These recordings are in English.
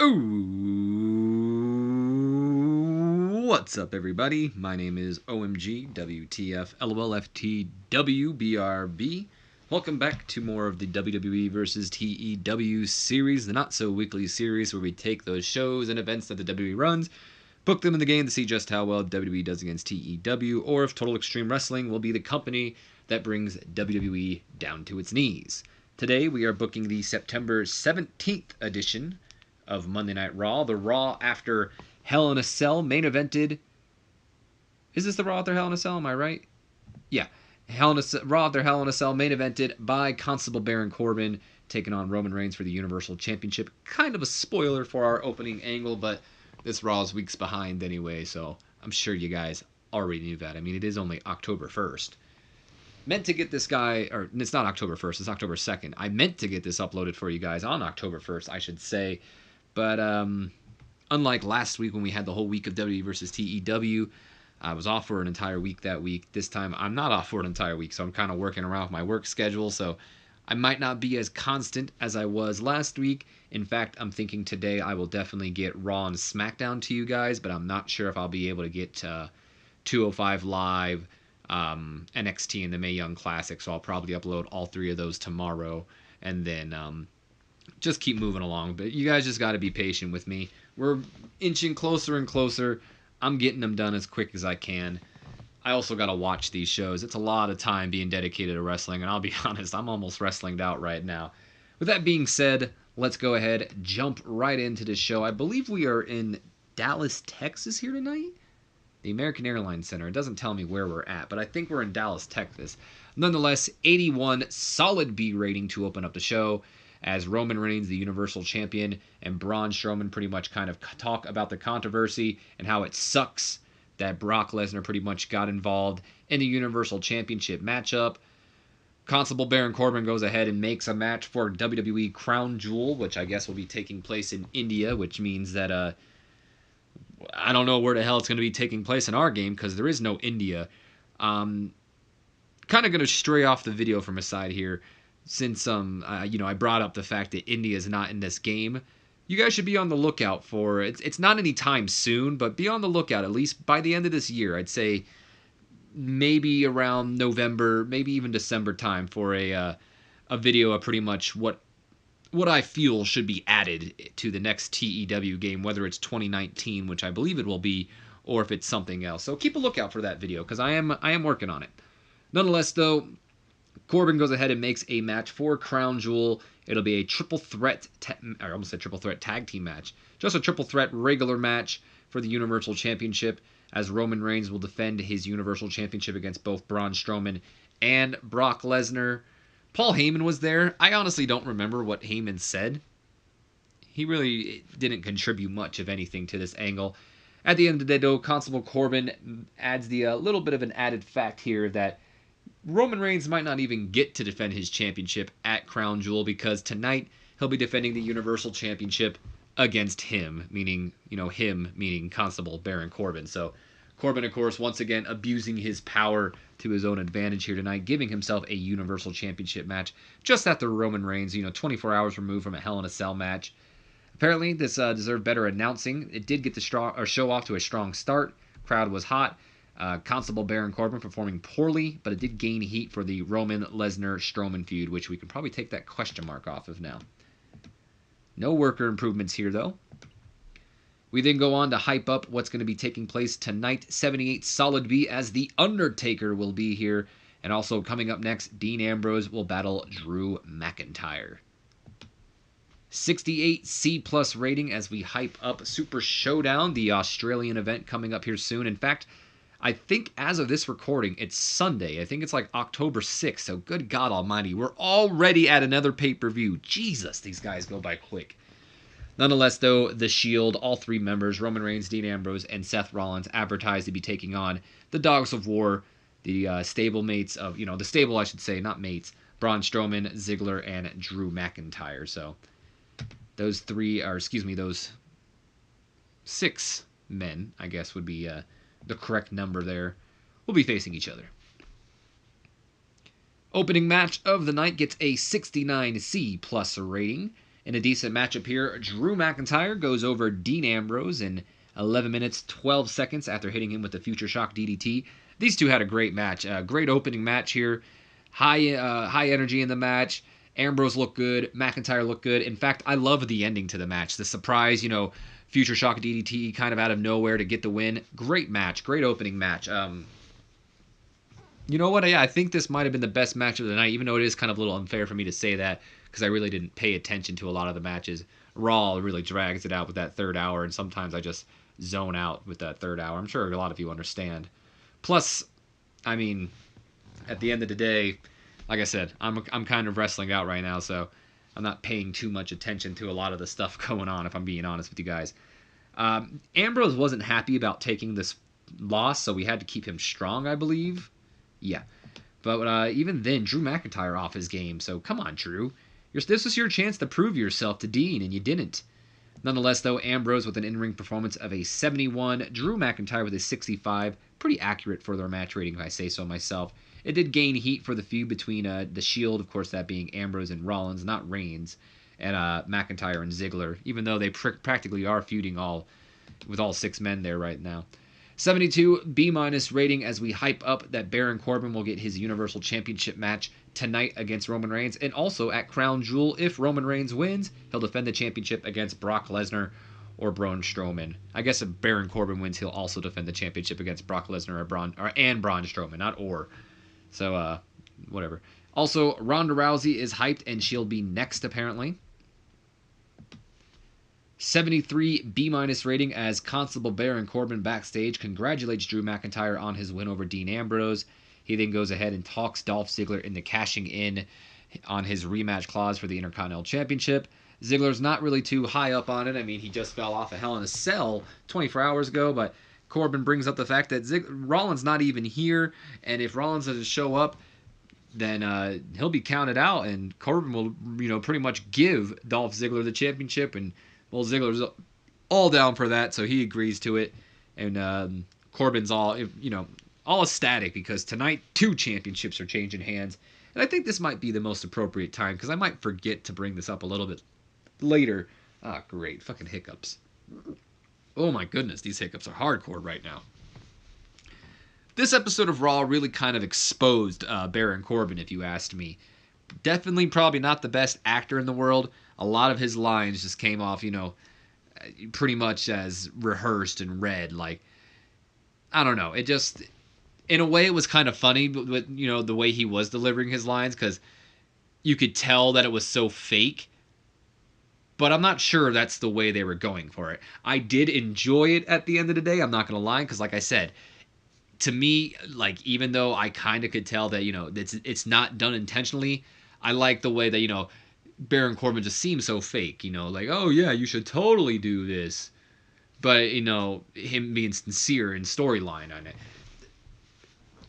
Ooh, what's up, everybody? My name is OMG WTF LOLFTW BRB. Welcome back to more of the WWE versus TEW series, the not so weekly series where we take those shows and events that the WWE runs, book them in the game to see just how well WWE does against TEW, or if Total Extreme Wrestling will be the company that brings WWE down to its knees. Today we are booking the September 17th edition of Monday Night Raw. The Raw after Hell in a Cell main evented. Is this the Raw after Hell in a Cell? Am I right? Yeah. Raw after Hell in a Cell main evented by Constable Baron Corbin taking on Roman Reigns for the Universal Championship. Kind of a spoiler for our opening angle, but this Raw is weeks behind anyway, so I'm sure you guys already knew that. I mean, it is only October 1st. Meant to get this guy, or it's not October 1st, it's October 2nd. I meant to get this uploaded for you guys on October 1st, I should say. But unlike last week when we had the whole week of WWE versus TEW, I was off for an entire week that week. This time I'm not off for an entire week, so I'm kind of working around with my work schedule. So I might not be as constant as I was last week. In fact, I'm thinking today I will definitely get Raw and SmackDown to you guys, but I'm not sure if I'll be able to get 205 Live, NXT, and the Mae Young Classic. So I'll probably upload all three of those tomorrow, and then just keep moving along. But you guys just got to be patient with me. We're inching closer and closer. I'm getting them done as quick as I can. I also got to watch these shows. It's a lot of time being dedicated to wrestling, and I'll be honest, I'm almost wrestlinged out right now. With that being said, let's go ahead, jump right into this show. I believe we are in Dallas, Texas here tonight. The American Airlines Center. It doesn't tell me where we're at, but I think we're in Dallas, Texas. Nonetheless, 81 solid B rating to open up the show, as Roman Reigns, the Universal Champion, and Braun Strowman pretty much kind of talk about the controversy and how it sucks that Brock Lesnar pretty much got involved in the Universal Championship matchup. Constable Baron Corbin goes ahead and makes a match for WWE Crown Jewel, which I guess will be taking place in India, which means that I don't know where the hell it's going to be taking place in our game because there is no India. Kind of going to stray off the video from a side here, since I brought up the fact that India is not in this game. You guys should be on the lookout for it. It's not anytime soon, but be on the lookout at least by the end of this year. I'd say maybe around November, maybe even December time for a video of pretty much what I feel should be added to the next TEW game, whether it's 2019, which I believe it will be, or if it's something else. So keep a lookout for that video because I am working on it. Nonetheless, though, Corbin goes ahead and makes a match for Crown Jewel. It'll be a triple threat, I almost said triple threat tag team match. Just a triple threat regular match for the Universal Championship, as Roman Reigns will defend his Universal Championship against both Braun Strowman and Brock Lesnar. Paul Heyman was there. I honestly don't remember what Heyman said. He really didn't contribute much of anything to this angle. At the end of the day, though, Constable Corbin adds the little bit of an added fact here that Roman Reigns might not even get to defend his championship at Crown Jewel because tonight he'll be defending the Universal Championship against him, meaning Constable Baron Corbin. So Corbin, of course, once again abusing his power to his own advantage here tonight, giving himself a Universal Championship match just after Roman Reigns, 24 hours removed from a Hell in a Cell match. Apparently, this deserved better announcing. It did get the show off to a strong start. Crowd was hot. Constable Baron Corbin performing poorly, but it did gain heat for the Roman Lesnar-Strowman feud, which we can probably take that question mark off of now. No worker improvements here, though. We then go on to hype up what's going to be taking place tonight. 78 Solid B, as The Undertaker will be here. And also coming up next, Dean Ambrose will battle Drew McIntyre. 68 C+ rating as we hype up Super Showdown, the Australian event coming up here soon. In fact, I think as of this recording, it's Sunday. I think it's like October 6th. So good God almighty, we're already at another pay-per-view. Jesus, these guys go by quick. Nonetheless, though, The Shield, all three members, Roman Reigns, Dean Ambrose, and Seth Rollins, advertised to be taking on the Dogs of War, the stable mates of, the stable, I should say, not mates, Braun Strowman, Ziggler, and Drew McIntyre. So those those 6 men, I guess, would be the correct number there, will be facing each other. Opening match of the night gets a 69 C+ rating, In a decent matchup here, Drew McIntyre goes over Dean Ambrose in 11 minutes 12 seconds after hitting him with the Future Shock DDT. These two had a great match, great opening match here. High energy in the match. Ambrose looked good. McIntyre looked good. In fact, I love the ending to the match. The surprise, Future Shock DDT kind of out of nowhere to get the win. Great match. Great opening match. You know what? Yeah, I think this might have been the best match of the night, even though it is kind of a little unfair for me to say that because I really didn't pay attention to a lot of the matches. Raw really drags it out with that third hour, and sometimes I just zone out with that third hour. I'm sure a lot of you understand. Plus, I mean, at the end of the day, like I said, I'm kind of wrestling out right now, so I'm not paying too much attention to a lot of the stuff going on, if I'm being honest with you guys. Ambrose wasn't happy about taking this loss, so we had to keep him strong, I believe. Yeah. But even then, Drew McIntyre off his game, so come on, Drew. This was your chance to prove yourself to Dean, and you didn't. Nonetheless, though, Ambrose with an in-ring performance of a 71, Drew McIntyre with a 65. Pretty accurate for their match rating, if I say so myself. It did gain heat for the feud between The Shield, of course, that being Ambrose and Rollins, not Reigns, and McIntyre and Ziggler, even though they practically are feuding with all 6 men there right now. 72 B- rating as we hype up that Baron Corbin will get his Universal Championship match tonight against Roman Reigns, and also at Crown Jewel, if Roman Reigns wins, he'll defend the championship against Brock Lesnar or Braun Strowman. I guess if Baron Corbin wins, he'll also defend the championship against Brock Lesnar and Braun Strowman, not or. So, whatever. Also, Ronda Rousey is hyped, and she'll be next, apparently. 73 B- rating as Constable Baron Corbin backstage congratulates Drew McIntyre on his win over Dean Ambrose. He then goes ahead and talks Dolph Ziggler into cashing in on his rematch clause for the Intercontinental Championship. Ziggler's not really too high up on it. I mean, he just fell off a Hell in a Cell 24 hours ago, but Corbin brings up the fact that Rollins not even here, and if Rollins doesn't show up, then he'll be counted out, and Corbin will, pretty much give Dolph Ziggler the championship, and well, Ziggler's all down for that, so he agrees to it, and Corbin's all ecstatic because tonight 2 championships are changing hands, and I think this might be the most appropriate time because I might forget to bring this up a little bit later. Ah, great, fucking hiccups. Oh my goodness, these hiccups are hardcore right now. This episode of Raw really kind of exposed Baron Corbin, if you asked me. Definitely probably not the best actor in the world. A lot of his lines just came off, pretty much as rehearsed and read. Like, I don't know. It just, in a way, it was kind of funny, but the way he was delivering his lines, because you could tell that it was so fake. But I'm not sure that's the way they were going for it. I did enjoy it at the end of the day. I'm not going to lie, because like I said, to me, like, even though I kind of could tell that, it's not done intentionally, I like the way that, Baron Corbin just seems so fake, like, oh yeah, you should totally do this. But, him being sincere in storyline on it.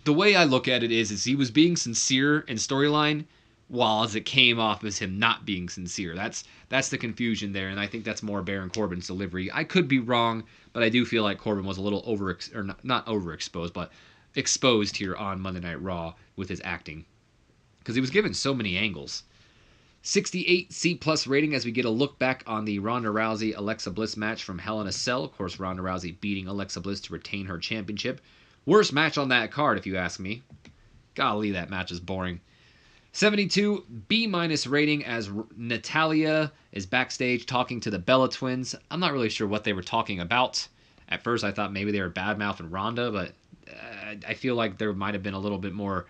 The way I look at it is he was being sincere in storyline, while as it came off as him not being sincere. That's the confusion there, and I think that's more Baron Corbin's delivery. I could be wrong, but I do feel like Corbin was a little not overexposed, but exposed here on Monday Night Raw with his acting, because he was given so many angles. 68 C+ rating as we get a look back on the Ronda Rousey Alexa Bliss match from Hell in a Cell. Of course, Ronda Rousey beating Alexa Bliss to retain her championship. Worst match on that card, if you ask me. Golly, that match is boring. 72 B- rating as Natalya is backstage talking to the Bella Twins. I'm not really sure what they were talking about. At first, I thought maybe they were bad-mouthing Ronda, but I feel like there might have been a little bit more,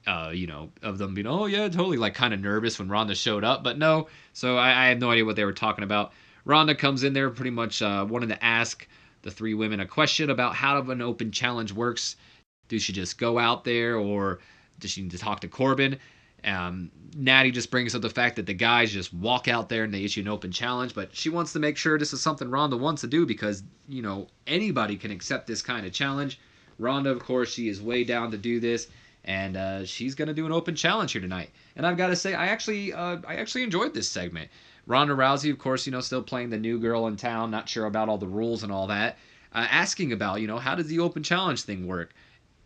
of them being, oh yeah, totally, like kind of nervous when Ronda showed up. But no, so I have no idea what they were talking about. Ronda comes in there pretty much wanting to ask the 3 women a question about how an open challenge works. Does she just go out there, or does she need to talk to Corbin? Natty just brings up the fact that the guys just walk out there and they issue an open challenge, but she wants to make sure this is something Ronda wants to do because, anybody can accept this kind of challenge. Ronda, of course, she is way down to do this, and she's going to do an open challenge here tonight. And I've got to say, I actually enjoyed this segment. Ronda Rousey, of course, still playing the new girl in town, not sure about all the rules and all that, asking about, how does the open challenge thing work?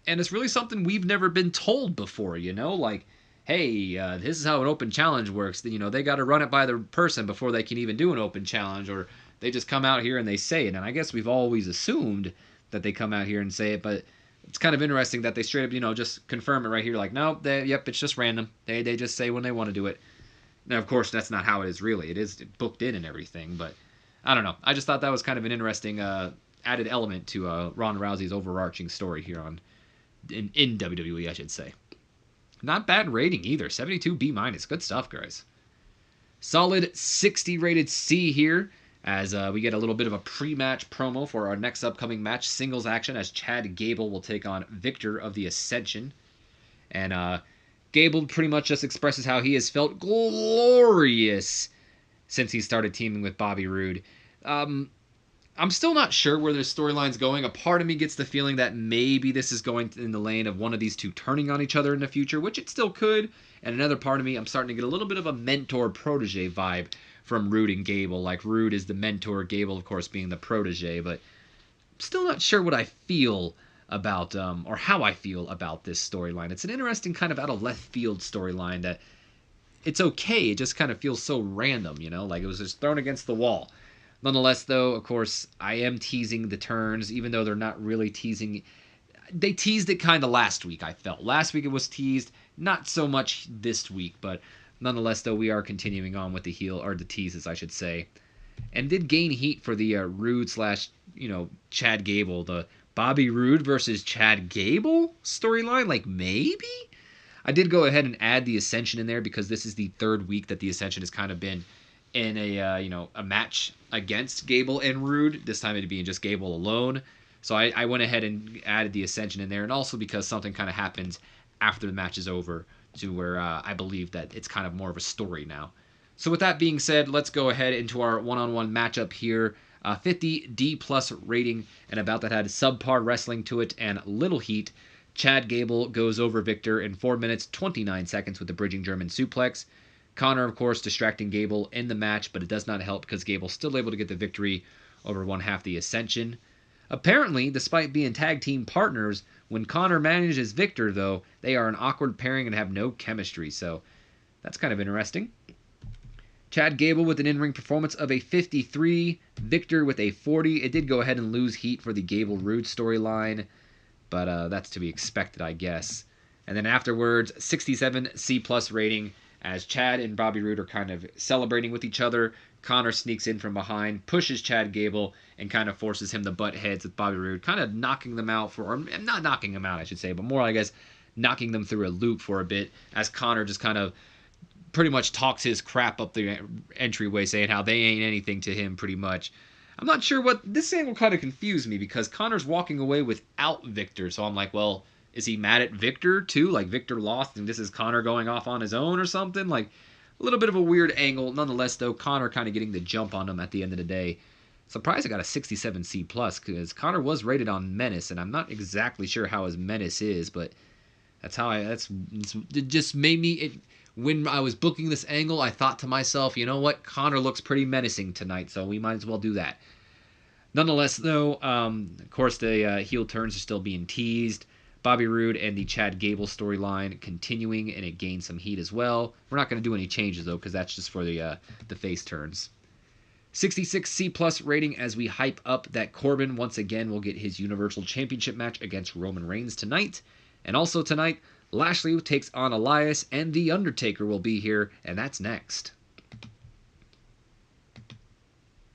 And it's really something we've never been told before, like, hey, this is how an open challenge works. They got to run it by the person before they can even do an open challenge, or they just come out here and they say it. And I guess we've always assumed that they come out here and say it, but it's kind of interesting that they straight up, just confirm it right here. Like, no, yep, it's just random. They just say when they want to do it. Now, of course, that's not how it is really. It is booked in and everything, but I don't know. I just thought that was kind of an interesting added element to Ronda Rousey's overarching story here in WWE, I should say. Not bad rating either. 72 B-. Good stuff, guys. Solid 60 rated C here, as we get a little bit of a pre-match promo for our next upcoming match, singles action, as Chad Gable will take on Victor of the Ascension. And Gable pretty much just expresses how he has felt glorious since he started teaming with Bobby Roode. I'm still not sure where this storyline's going. A part of me gets the feeling that maybe this is going in the lane of one of these two turning on each other in the future, which it still could. And another part of me, I'm starting to get a little bit of a mentor-protege vibe from Roode and Gable. Like, Roode is the mentor, Gable, of course, being the protege. But I'm still not sure what I feel about, or how I feel about this storyline. It's an interesting kind of out-of-left-field storyline that it's okay. It just kind of feels so random, Like it was just thrown against the wall. Nonetheless, though, of course, I am teasing the turns, even though they're not really teasing. They teased it kind of last week, I felt. Last week it was teased, not so much this week, but nonetheless, though, we are continuing on with the teases, I should say. And did gain heat for the Roode / Chad Gable, the Bobby Roode versus Chad Gable storyline, like maybe? I did go ahead and add the Ascension in there because this is the third week that the Ascension has kind of been in a match against Gable and Roode. This time it'd be just Gable alone. So I went ahead and added the Ascension in there, and also because something kind of happens after the match is over to where I believe that it's kind of more of a story now. So with that being said, let's go ahead into our one-on-one matchup here. 50 D+ rating, and about that had subpar wrestling to it and little heat. Chad Gable goes over Victor in 4 minutes 29 seconds with the bridging German suplex. Connor, of course, distracting Gable in the match, but it does not help because Gable's still able to get the victory over one half the Ascension. Apparently, despite being tag team partners, when Connor manages Victor, though, they are an awkward pairing and have no chemistry, so that's kind of interesting. Chad Gable with an in-ring performance of a 53, Victor with a 40. It did go ahead and lose heat for the Gable-Roode storyline, but that's to be expected, I guess. And then afterwards, 67 C+ rating, as Chad and Bobby Roode are kind of celebrating with each other. Connor sneaks in from behind, pushes Chad Gable, and kind of forces him to butt heads with Bobby Roode, kind of knocking them out or not knocking them out, I should say, but more, I guess, knocking them through a loop for a bit, as Connor just kind of pretty much talks his crap up the entryway, saying how they ain't anything to him, pretty much. I'm not sure what... This angle kind of confused me, because Connor's walking away without Victor, so I'm like, well, is he mad at Victor, too? Like, Victor lost, and this is Connor going off on his own or something? Like, a little bit of a weird angle. Nonetheless, though, Connor kind of getting the jump on him at the end of the day. Surprised I got a 67 C+, because Connor was rated on Menace, and I'm not exactly sure how his Menace is, but that's how it just made me... When I was booking this angle, I thought to myself, you know what? Connor looks pretty menacing tonight, so we might as well do that. Nonetheless, though, of course, the heel turns are still being teased. Bobby Roode and the Chad Gable storyline continuing, and it gained some heat as well. We're not going to do any changes, though, because that's just for the face turns. 66 C+ rating as we hype up that Corbin once again will get his Universal Championship match against Roman Reigns tonight. And also tonight, Lashley takes on Elias, and The Undertaker will be here, and that's next.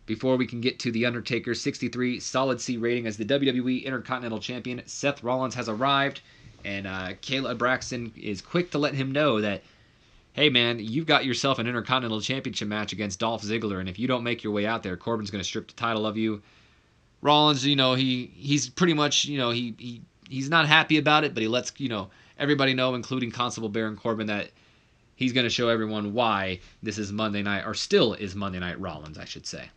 Before we can get to The Undertaker, 63 solid C rating as the WWE Intercontinental Champion Seth Rollins has arrived, and Kayla Braxton is quick to let him know that, hey man, you've got yourself an Intercontinental Championship match against Dolph Ziggler, and if you don't make your way out there, Corbin's going to strip the title of you. Rollins, he's pretty much, he's not happy about it, but he lets, everybody know, including Constable Baron Corbin, that he's going to show everyone why this is Monday Night, or still is Monday Night Rollins, I should say.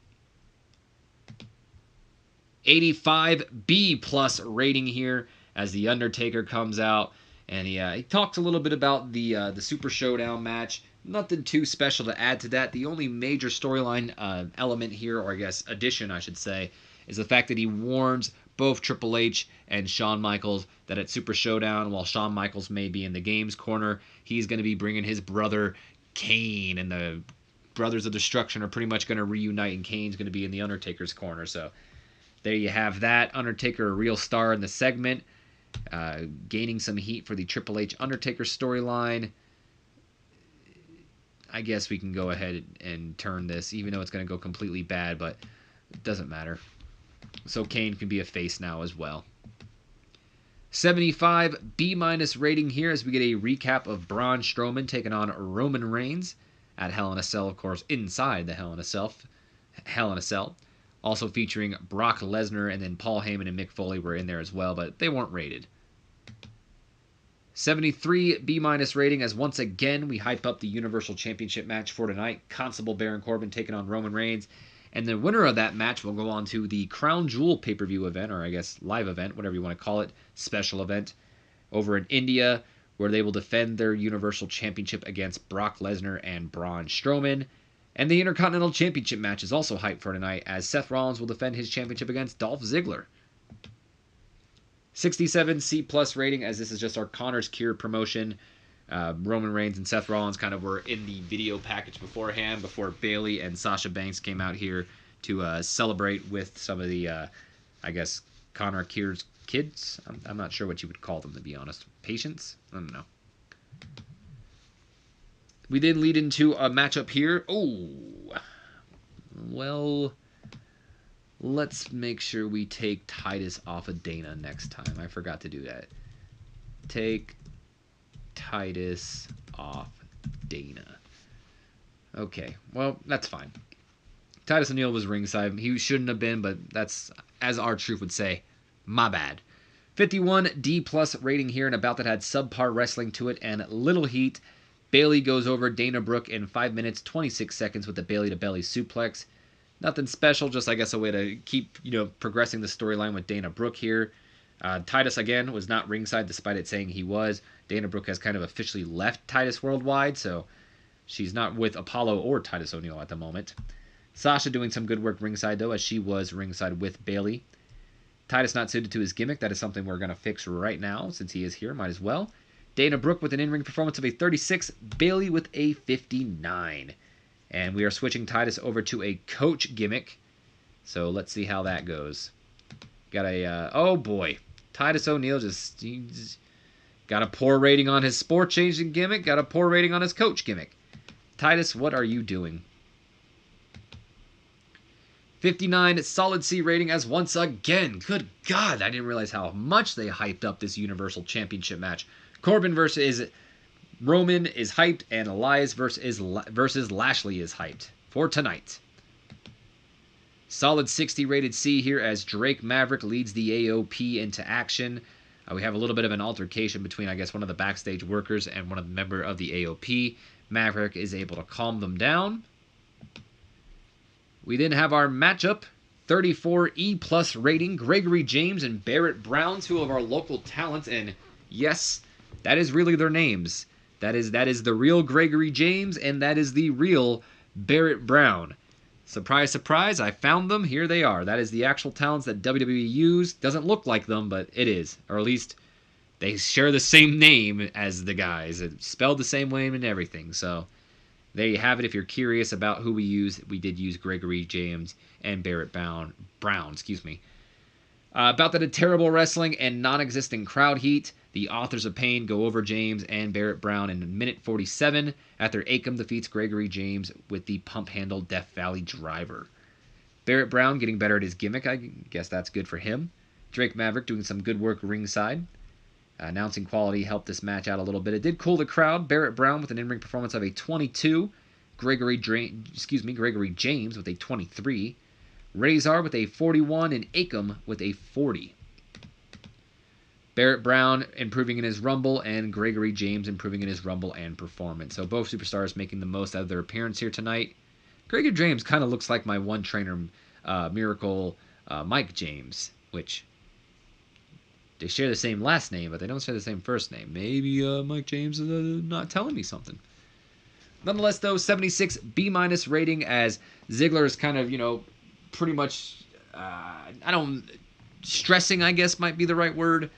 85 B+ rating here as The Undertaker comes out, and he talks a little bit about the Super Showdown match. Nothing too special to add to that. The only major storyline element here, or I guess addition, I should say, is the fact that he warns both Triple H and Shawn Michaels that at Super Showdown, while Shawn Michaels may be in the games corner, he's going to be bringing his brother Kane, and the Brothers of Destruction are pretty much going to reunite, and Kane's going to be in the Undertaker's corner. So there you have that. Undertaker, a real star in the segment, gaining some heat for the Triple H Undertaker storyline. I guess we can go ahead and turn this, even though it's going to go completely bad, but it doesn't matter. So Kane can be a face now as well. 75 B- rating here as we get a recap of Braun Strowman taking on Roman Reigns at Hell in a Cell, of course, inside the Hell in a Cell. Also featuring Brock Lesnar, and then Paul Heyman and Mick Foley were in there as well, but they weren't rated. 73 B- rating as once again we hype up the Universal Championship match for tonight. Constable Baron Corbin taking on Roman Reigns. And the winner of that match will go on to the Crown Jewel pay-per-view event, or I guess live event, whatever you want to call it, special event, over in India, where they will defend their Universal Championship against Brock Lesnar and Braun Strowman. And the Intercontinental Championship match is also hyped for tonight, as Seth Rollins will defend his championship against Dolph Ziggler. 67 C+ rating, as this is just our Connor's Cure promotion. Roman Reigns and Seth Rollins kind of were in the video package beforehand, before Bayley and Sasha Banks came out here to celebrate with some of the, I guess, Connor Cure's kids. I'm not sure what you would call them, to be honest. Patients? I don't know. We then lead into a matchup here. Oh, well, let's make sure we take Titus off of Dana next time. I forgot to do that. Take Titus off Dana. Okay, well, that's fine. Titus O'Neil was ringside. He shouldn't have been, but that's, as R-Truth would say, my bad. 51 D+ rating here, and about that had subpar wrestling to it and little heat. Bayley goes over Dana Brooke in 5 minutes, 26 seconds with the Bayley-to-belly suplex. Nothing special, just, I guess, a way to keep, progressing the storyline with Dana Brooke here. Titus, again, was not ringside, despite it saying he was. Dana Brooke has kind of officially left Titus Worldwide, so she's not with Apollo or Titus O'Neil at the moment. Sasha doing some good work ringside, though, as she was ringside with Bayley. Titus not suited to his gimmick. That is something we're going to fix right now, since he is here. Might as well. Dana Brooke with an in-ring performance of a 36. Bayley with a 59. And we are switching Titus over to a coach gimmick. So let's see how that goes. Got a, oh boy. Titus O'Neil just got a poor rating on his sport changing gimmick. Got a poor rating on his coach gimmick. Titus, what are you doing? 59 solid C rating as once again. Good God, I didn't realize how much they hyped up this Universal Championship match. Corbin versus Roman is hyped, and Elias versus Lashley is hyped for tonight. Solid 60 rated C here as Drake Maverick leads the AOP into action. We have a little bit of an altercation between, I guess, one of the backstage workers and one of the member of the AOP. Maverick is able to calm them down. We then have our matchup, 34 E+ rating, Gregory James and Barrett Brown, two of our local talents, and yes, that is really their names. That is the real Gregory James, and that is the real Barrett Brown. Surprise, surprise, I found them. Here they are. That is the actual talents that WWE used. Doesn't look like them, but it is. Or at least they share the same name as the guys. It's spelled the same way and everything. So there you have it. If you're curious about who we use, we did use Gregory James and Barrett Brown. About that, terrible wrestling and non-existent crowd heat. The Authors of Pain go over James and Barrett Brown in minute 47 after Akam defeats Gregory James with the pump handle Death Valley Driver. Barrett Brown getting better at his gimmick. I guess that's good for him. Drake Maverick doing some good work ringside. Announcing quality helped this match out a little bit. It did cool the crowd. Barrett Brown with an in-ring performance of a 22. Gregory James with a 23. Razor with a 41 and Akam with a 40. Barrett Brown improving in his Rumble and Gregory James improving in his Rumble and performance. So both superstars making the most out of their appearance here tonight. Gregory James kind of looks like my one trainer, Miracle Mike James, which they share the same last name, but they don't share the same first name. Maybe Mike James is not telling me something. Nonetheless, though, 76 B- rating as Ziggler is kind of, pretty much, stressing, I guess might be the right word.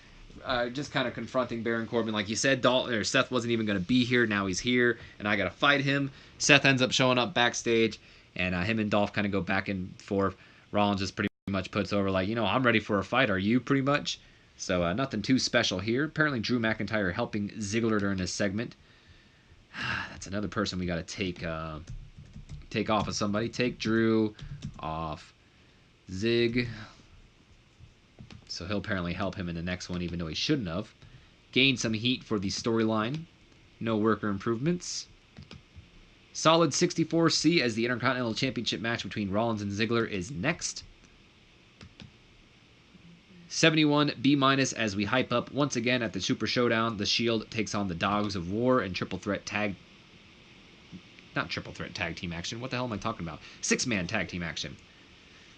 Just kind of confronting Baron Corbin. Like you said, Seth wasn't even going to be here. Now he's here, and I got to fight him. Seth ends up showing up backstage, and him and Dolph kind of go back and forth. Rollins just pretty much puts over, like, I'm ready for a fight. Are you, pretty much? So nothing too special here. Apparently Drew McIntyre helping Ziggler during this segment. That's another person we got to take off of somebody. Take Drew off Zig. So he'll apparently help him in the next one, even though he shouldn't have. Gain some heat for the storyline. No worker improvements. Solid 64C as the Intercontinental Championship match between Rollins and Ziggler is next. 71 B- as we hype up once again at the Super Showdown. The Shield takes on the Dogs of War and Triple Threat Tag... Not Triple Threat Tag Team action. What the hell am I talking about? 6-man Tag Team action.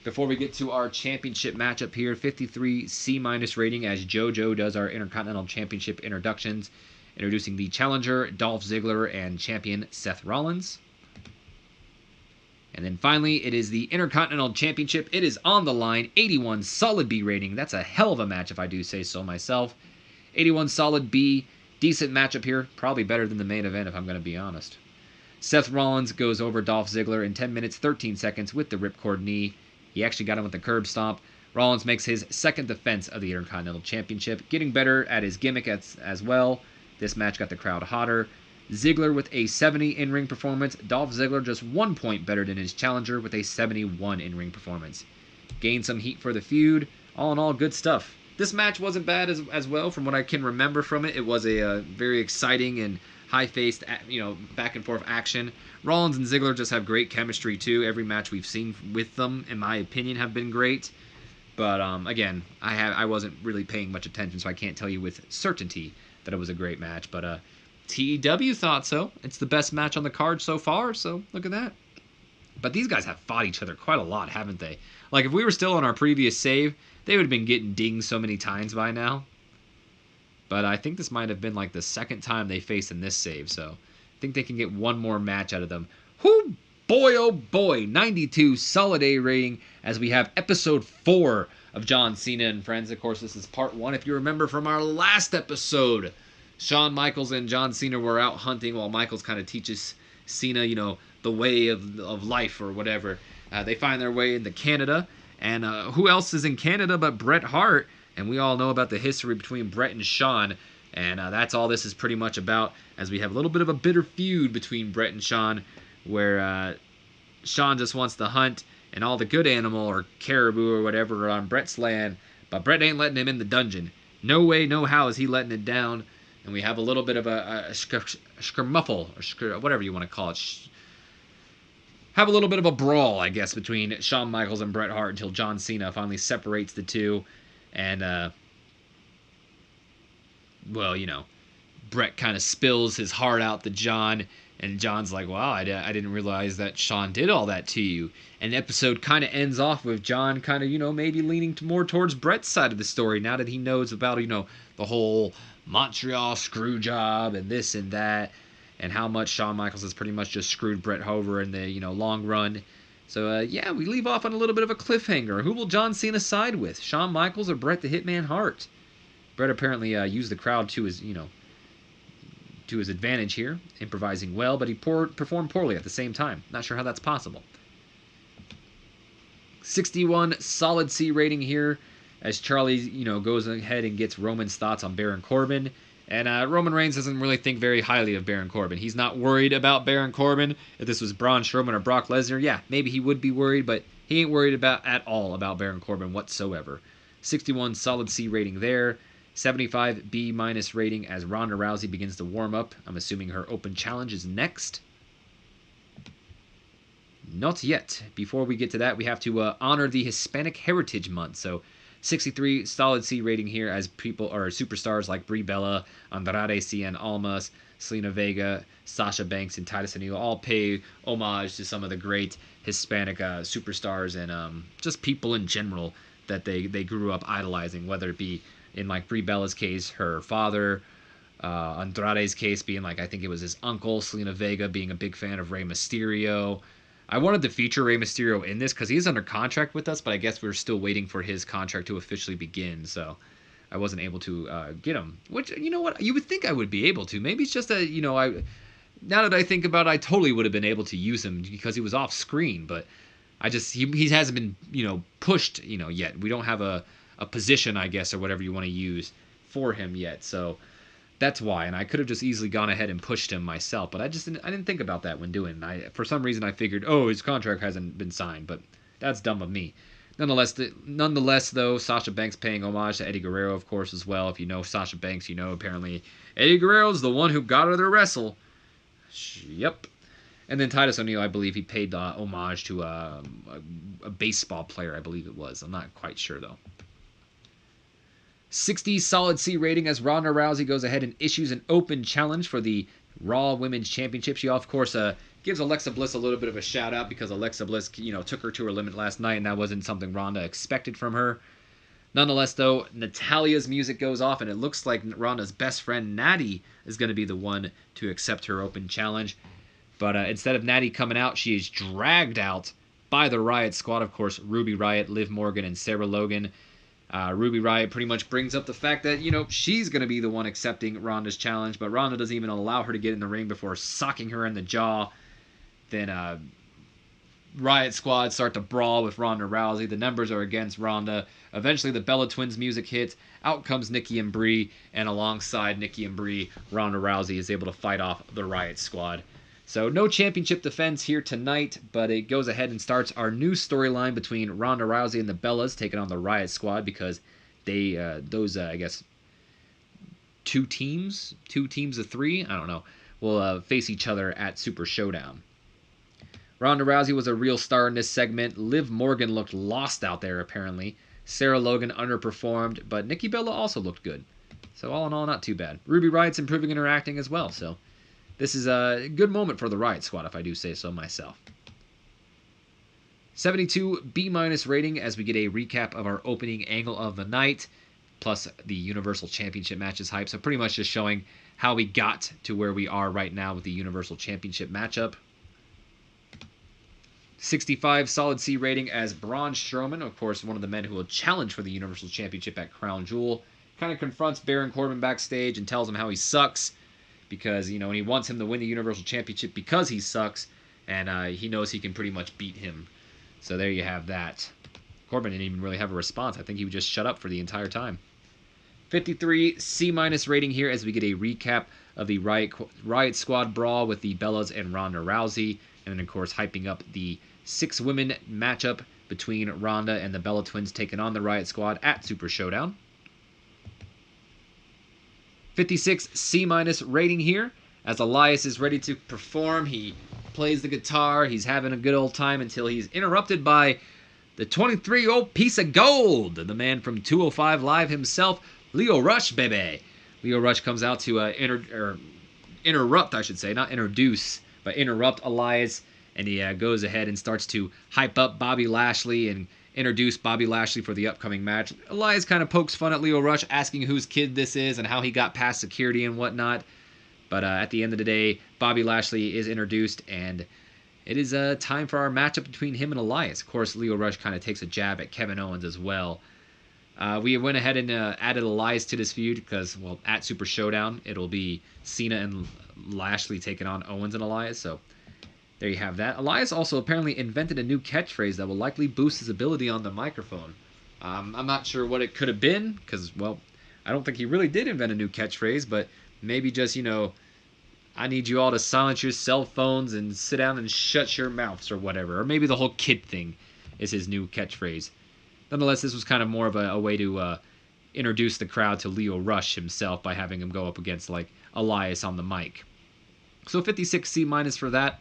Before we get to our championship matchup here, 53 C- rating as JoJo does our Intercontinental Championship introductions, introducing the challenger, Dolph Ziggler, and champion, Seth Rollins. And then finally, it is the Intercontinental Championship. It is on the line, 81 solid B rating. That's a hell of a match, if I do say so myself. 81 solid B, decent matchup here. Probably better than the main event, if I'm going to be honest. Seth Rollins goes over Dolph Ziggler in 10 minutes, 13 seconds with the ripcord knee. He actually got him with the curb stomp. Rollins makes his second defense of the Intercontinental Championship, getting better at his gimmick as well. This match got the crowd hotter. Ziggler with a 70 in-ring performance. Dolph Ziggler just 1 point better than his challenger with a 71 in-ring performance. Gained some heat for the feud. All in all, good stuff. This match wasn't bad as well from what I can remember from it. It was a very exciting and high-paced, back and forth action. Rollins and Ziggler just have great chemistry too. Every match we've seen with them, in my opinion, have been great. But again, I wasn't really paying much attention, so I can't tell you with certainty that it was a great match. But TEW thought so. It's the best match on the card so far, so look at that. But these guys have fought each other quite a lot, haven't they? Like, if we were still on our previous save, they would have been getting dinged so many times by now. But I think this might have been like the second time they faced in this save, so I think they can get one more match out of them. Whoo, boy, oh boy, 92 solid A rating as we have episode 4 of John Cena and Friends. Of course, this is part 1. If you remember from our last episode, Shawn Michaels and John Cena were out hunting while Michaels kind of teaches Cena, the way of life or whatever. They find their way into Canada, and who else is in Canada but Bret Hart? And we all know about the history between Bret and Shawn, and that's all this is pretty much about, as we have a little bit of a bitter feud between Bret and Shawn, where Shawn just wants to hunt, and all the good animal, or caribou or whatever, are on Bret's land, but Bret ain't letting him in the dungeon. No way, no how is he letting it down, and we have a little bit of a skirmuffle, or whatever you want to call it. Have a little bit of a brawl, I guess, between Shawn Michaels and Bret Hart until John Cena finally separates the two. And, Bret kind of spills his heart out to John, and John's like, wow, I didn't realize that Shawn did all that to you. And the episode kind of ends off with John kind of, maybe leaning more towards Bret's side of the story now that he knows about, the whole Montreal screw job and this and that, and how much Shawn Michaels has pretty much just screwed Bret over in the, long run. So, we leave off on a little bit of a cliffhanger. Who will John Cena side with? Shawn Michaels or Bret the Hitman Hart? Bret apparently used the crowd to his, to his advantage here, improvising well, but he performed poorly at the same time. Not sure how that's possible. 61 solid C rating here, as Charlie, goes ahead and gets Roman's thoughts on Baron Corbin. And Roman Reigns doesn't really think very highly of Baron Corbin. He's not worried about Baron Corbin. If this was Braun Strowman or Brock Lesnar, yeah, maybe he would be worried, but he ain't worried at all about Baron Corbin whatsoever. 61 solid C rating there. 75 B- rating as Ronda Rousey begins to warm up. I'm assuming her open challenge is next. Not yet. Before we get to that, we have to honor the Hispanic Heritage Month. So 63 solid C rating here as people or superstars like Brie Bella, Andrade Cien Almas, Selena Vega, Sasha Banks, and Titus O'Neil all pay homage to some of the great Hispanic superstars and just people in general that they grew up idolizing, whether it be in like Brie Bella's case, her father, Andrade's case being like I think it was his uncle, Selena Vega being a big fan of Rey Mysterio, I wanted to feature Rey Mysterio in this because he's under contract with us, but I guess we're still waiting for his contract to officially begin, so I wasn't able to get him. Which, you know what, you would think I would be able to. Maybe it's just that, now that I think about it, I totally would have been able to use him because he was off screen, but he hasn't been, pushed, yet. We don't have a position, I guess, or whatever you want to use for him yet, so that's why. And I could have just easily gone ahead and pushed him myself, but I didn't think about that when doing it. For some reason I figured, oh, his contract hasn't been signed, but that's dumb of me. Nonetheless, though, Sasha Banks paying homage to Eddie Guerrero, of course, as well. If you know Sasha Banks, apparently Eddie Guerrero's the one who got her to wrestle. Yep. And then Titus O'Neil, I believe he paid homage to a baseball player, I believe it was. I'm not quite sure, though. 60 solid C rating as Ronda Rousey goes ahead and issues an open challenge for the Raw Women's Championship. She, of course, gives Alexa Bliss a little bit of a shout-out because Alexa Bliss, took her to her limit last night, and that wasn't something Ronda expected from her. Nonetheless, though, Natalia's music goes off, and it looks like Ronda's best friend, Natty, is going to be the one to accept her open challenge. But instead of Natty coming out, she is dragged out by the Riot Squad. Of course, Ruby Riott, Liv Morgan, and Sarah Logan. Ruby Riott pretty much brings up the fact that, she's going to be the one accepting Ronda's challenge, but Ronda doesn't even allow her to get in the ring before socking her in the jaw. Then Riot Squad start to brawl with Ronda Rousey. The numbers are against Ronda. Eventually, the Bella Twins music hits. Out comes Nikki and Brie, and alongside Nikki and Brie, Ronda Rousey is able to fight off the Riot Squad. So no championship defense here tonight, but it goes ahead and starts our new storyline between Ronda Rousey and the Bellas taking on the Riot Squad because they, I guess, two teams of three, I don't know, will face each other at Super Showdown. Ronda Rousey was a real star in this segment. Liv Morgan looked lost out there, apparently. Sarah Logan underperformed, but Nikki Bella also looked good. So all in all, not too bad. Ruby Riott's improving in her acting as well, so this is a good moment for the Riot Squad, if I do say so myself. 72 B- rating as we get a recap of our opening angle of the night, plus the Universal Championship matches hype. So pretty much just showing how we got to where we are right now with the Universal Championship matchup. 65 solid C rating as Braun Strowman, of course, one of the men who will challenge for the Universal Championship at Crown Jewel, kind of confronts Baron Corbin backstage and tells him how he sucks. Because, and he wants him to win the Universal Championship because he sucks, and he knows he can pretty much beat him. So there you have that. Corbin didn't even really have a response. I think he would just shut up for the entire time. 53 C- rating here as we get a recap of the Riot Squad brawl with the Bellas and Ronda Rousey, and then, of course, hyping up the 6-women matchup between Ronda and the Bella Twins taking on the Riot Squad at Super Showdown. 56 C- rating here as Elias is ready to perform. He plays the guitar. He's having a good old time until he's interrupted by the 23-year-old piece of gold, the man from 205 Live himself, Lio Rush, baby. Lio Rush comes out to interrupt, I should say, not introduce, but interrupt Elias, and he goes ahead and starts to hype up Bobby Lashley and introduce Bobby Lashley for the upcoming match. Elias kind of pokes fun at Lio Rush, asking whose kid this is and how he got past security and whatnot. But at the end of the day, Bobby Lashley is introduced, and it is time for our matchup between him and Elias. Of course, Lio Rush kind of takes a jab at Kevin Owens as well. We went ahead and added Elias to this feud because, well, at Super Showdown, it'll be Cena and Lashley taking on Owens and Elias, so there you have that. Elias also apparently invented a new catchphrase that will likely boost his ability on the microphone. I'm not sure what it could have been because, well, I don't think he really did invent a new catchphrase, but maybe just, I need you all to silence your cell phones and sit down and shut your mouths or whatever. Or maybe the whole kid thing is his new catchphrase. Nonetheless, this was kind of more of a way to introduce the crowd to Lio Rush himself by having him go up against, like, Elias on the mic. So 56 C- for that.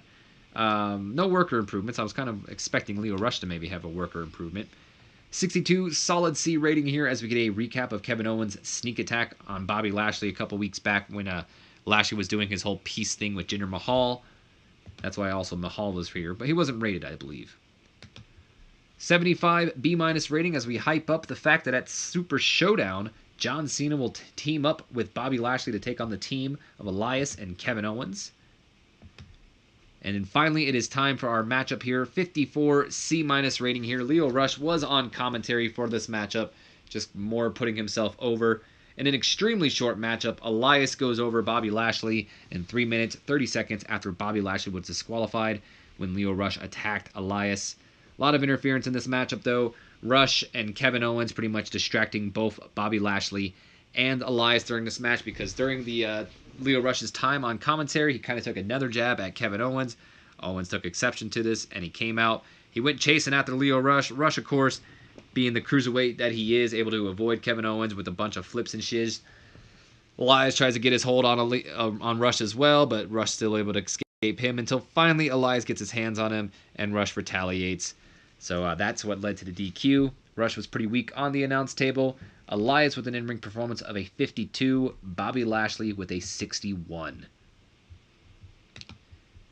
No worker improvements. I was kind of expecting Lio Rush to maybe have a worker improvement. 62 solid C rating here as we get a recap of Kevin Owens' sneak attack on Bobby Lashley a couple weeks back when Lashley was doing his whole peace thing with Jinder Mahal. That's why also Mahal was here, but he wasn't rated, I believe. 75 B- rating as we hype up the fact that at Super Showdown, John Cena will team up with Bobby Lashley to take on the team of Elias and Kevin Owens. And then finally, it is time for our matchup here. 54 C- rating here. Lio Rush was on commentary for this matchup, just more putting himself over. In an extremely short matchup, Elias goes over Bobby Lashley in 3 minutes, 30 seconds after Bobby Lashley was disqualified when Lio Rush attacked Elias. A lot of interference in this matchup, though. Rush and Kevin Owens pretty much distracting both Bobby Lashley and Elias during this match, because during the Lio Rush's time on commentary, he kind of took another jab at Kevin Owens. Owens took exception to this, and he came out. He went chasing after Lio Rush. Rush, of course, being the cruiserweight that he is, able to avoid Kevin Owens with a bunch of flips and shiz. Elias tries to get his hold on Rush as well, but Rush still able to escape him until finally Elias gets his hands on him, and Rush retaliates. So that's what led to the DQ. Rush was pretty weak on the announce table. Elias with an in-ring performance of a 52. Bobby Lashley with a 61.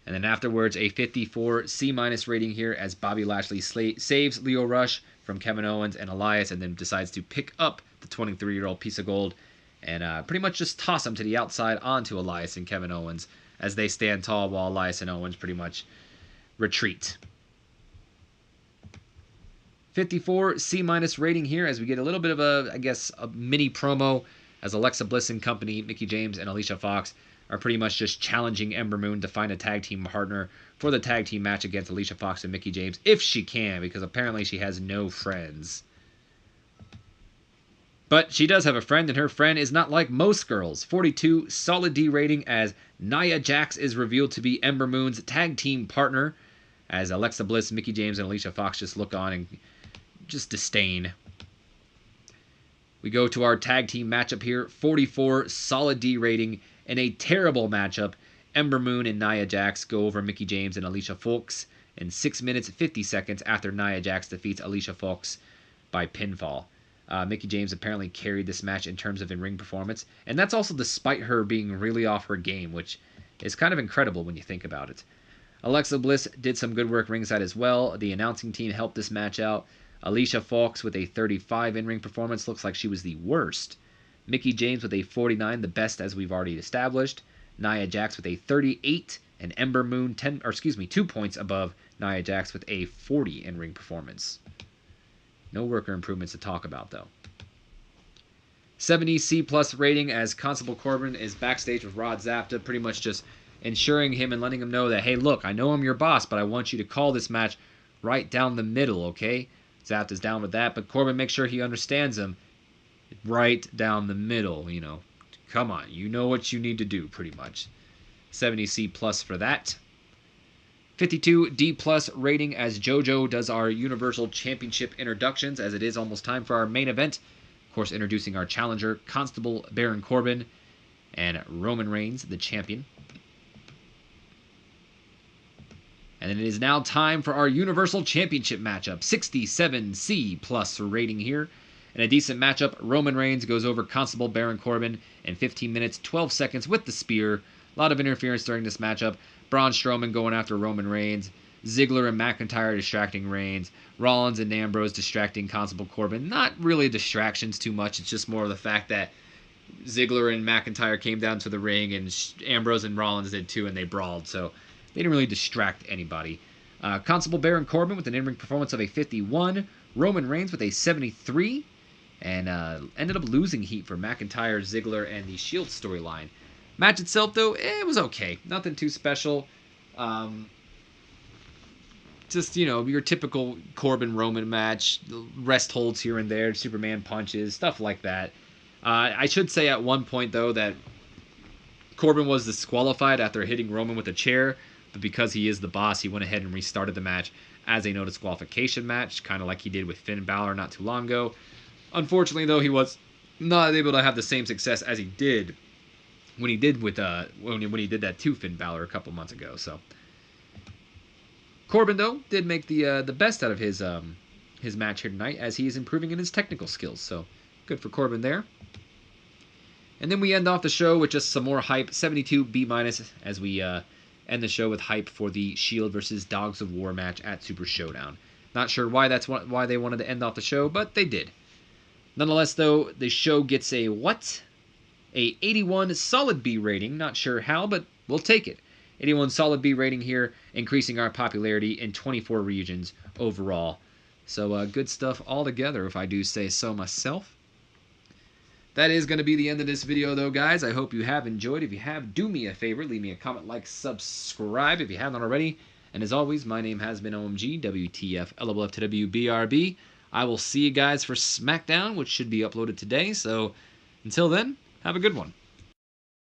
And then afterwards, a 54 C- rating here as Bobby Lashley saves Lio Rush from Kevin Owens and Elias, and then decides to pick up the 23-year-old piece of gold and pretty much just toss him to the outside onto Elias and Kevin Owens as they stand tall while Elias and Owens pretty much retreat. 54 C- rating here as we get a little bit of a mini promo as Alexa Bliss and company, Mickie James and Alicia Fox, are pretty much just challenging Ember Moon to find a tag team partner for the tag team match against Alicia Fox and Mickie James, if she can, because apparently she has no friends. But she does have a friend, and her friend is not like most girls. 42 solid D rating as Nia Jax is revealed to be Ember Moon's tag team partner, as Alexa Bliss, Mickie James, and Alicia Fox just look on and just disdain. We go to our tag team matchup here. 44 solid D rating in a terrible matchup. Ember Moon and Nia Jax go over Mickie James and Alicia Fox in 6 minutes 50 seconds after Nia Jax defeats Alicia Fox by pinfall. Mickie James apparently carried this match in terms of in-ring performance, and that's also despite her being really off her game, which is kind of incredible when you think about it. Alexa Bliss did some good work ringside as well. The announcing team helped this match out. Alicia Fox with a 35 in-ring performance, looks like she was the worst. Mickie James with a 49, the best as we've already established. Nia Jax with a 38, and Ember Moon 2 points above Nia Jax with a 40 in-ring performance. No worker improvements to talk about, though. 70 C+ rating as Constable Corbin is backstage with Rod Zapta, pretty much just ensuring him and letting him know that, hey, look, I know I'm your boss, but I want you to call this match right down the middle, okay? Zapta's down with that, but Corbin makes sure he understands him right down the middle, you know. Come on, you know what you need to do, pretty much. 70 C+ for that. 52 D+ rating as JoJo does our Universal Championship introductions, as it is almost time for our main event. Of course, introducing our challenger, Constable Baron Corbin, and Roman Reigns, the champion. And then it is now time for our Universal Championship matchup. 67 C+ rating here. In a decent matchup, Roman Reigns goes over Constable Baron Corbin in 15 minutes, 12 seconds with the spear. A lot of interference during this matchup. Braun Strowman going after Roman Reigns. Ziggler and McIntyre distracting Reigns. Rollins and Ambrose distracting Constable Corbin. Not really distractions too much. It's just more of the fact that Ziggler and McIntyre came down to the ring, and Ambrose and Rollins did too, and they brawled. So they didn't really distract anybody. Constable Baron Corbin with an in-ring performance of a 51. Roman Reigns with a 73. And ended up losing heat for McIntyre, Ziggler, and the Shield storyline. Match itself, though, it was okay. Nothing too special. Just, you know, your typical Corbin-Roman match. Rest holds here and there, Superman punches, stuff like that. I should say at one point, though, that Corbin was disqualified after hitting Roman with a chair, but because he is the boss, he went ahead and restarted the match as a no disqualification match, kind of like he did with Finn Balor not too long ago. Unfortunately, though, he was not able to have the same success as he did when he did with when he did that to Finn Balor a couple months ago. So Corbin, though, did make the best out of his match here tonight, as he is improving in his technical skills. So good for Corbin there. And then we end off the show with just some more hype. 72 B- as we end the show with hype for the Shield versus Dogs of War match at Super Showdown. Not sure why why they wanted to end off the show, but they did. Nonetheless, though, the show gets a 81 solid B rating. Not sure how, but we'll take it. 81 solid B rating here, increasing our popularity in 24 regions overall. So good stuff altogether, if I do say so myself. That is going to be the end of this video, though, guys. I hope you have enjoyed. If you have, do me a favor. Leave me a comment, like, subscribe if you haven't already. And as always, my name has been OMG, WTF, LOLFTW, BRB. I will see you guys for SmackDown, which should be uploaded today. So until then, have a good one.